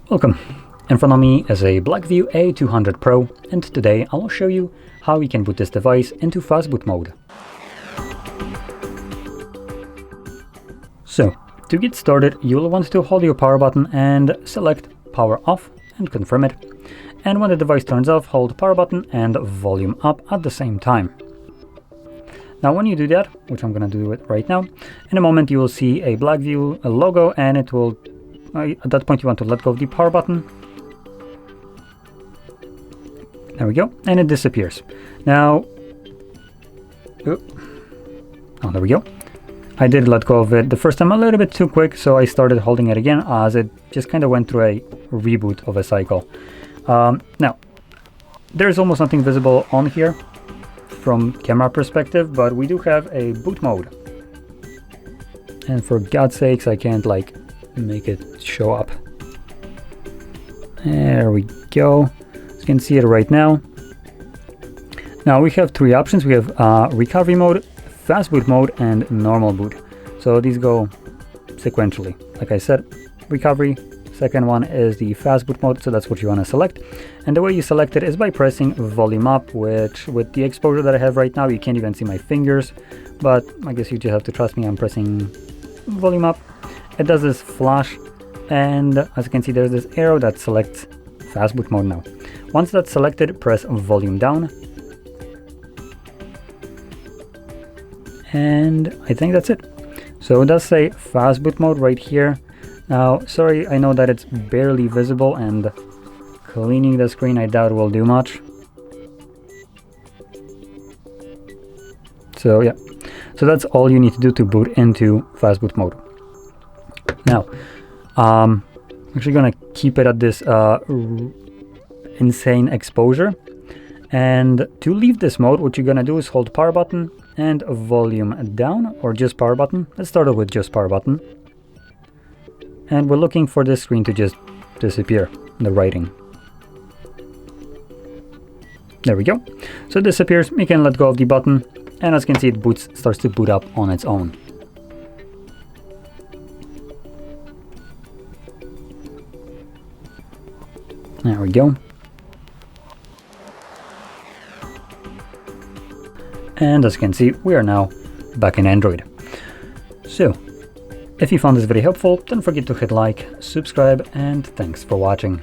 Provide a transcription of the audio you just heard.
Welcome! In front of me is a Blackview A200 Pro, and today I will show you how we can boot this device into FastBoot mode. So, to get started, you'll want to hold your power button and select power off and confirm it. And when the device turns off, hold power button and volume up at the same time. Now when you do that, which I'm going to do it right now, in a moment you will see a Blackview logo, and it will, at that point you want to let go of the power button. There we go, and it disappears. Now, oh, there we go. I did let go of it the first time a little bit too quick, so I started holding it again as it just kind of went through a reboot of a cycle. Now, there's almost nothing visible on here from camera perspective, but we do have a boot mode. And for God's sakes, I can't like make it show up. There we go. You can see it right now. Now we have three options. We have recovery mode, FastBoot mode, and normal boot. So these go sequentially. Like I said, recovery. Second one is the FastBoot mode, so that's what you want to select. And the way you select it is by pressing volume up, which with the exposure that I have right now, you can't even see my fingers. But I guess you just have to trust me, I'm pressing volume up. It does this flash, and as you can see, there's this arrow that selects FastBoot mode now. Once that's selected, press volume down. And I think that's it. So it does say FastBoot mode right here. Now, sorry, I know that it's barely visible, and cleaning the screen I doubt will do much. So yeah, so that's all you need to do to boot into FastBoot mode. Now, I'm actually gonna keep it at this insane exposure. And to leave this mode, what you're gonna do is hold power button and volume down, or just power button. Let's start with just power button. And we're looking for this screen to just disappear, the writing. There we go. So it disappears, you can let go of the button, and as you can see, it starts to boot up on its own. There we go. And as you can see, we are now back in Android. So, if you found this video helpful, don't forget to hit like, subscribe, and thanks for watching.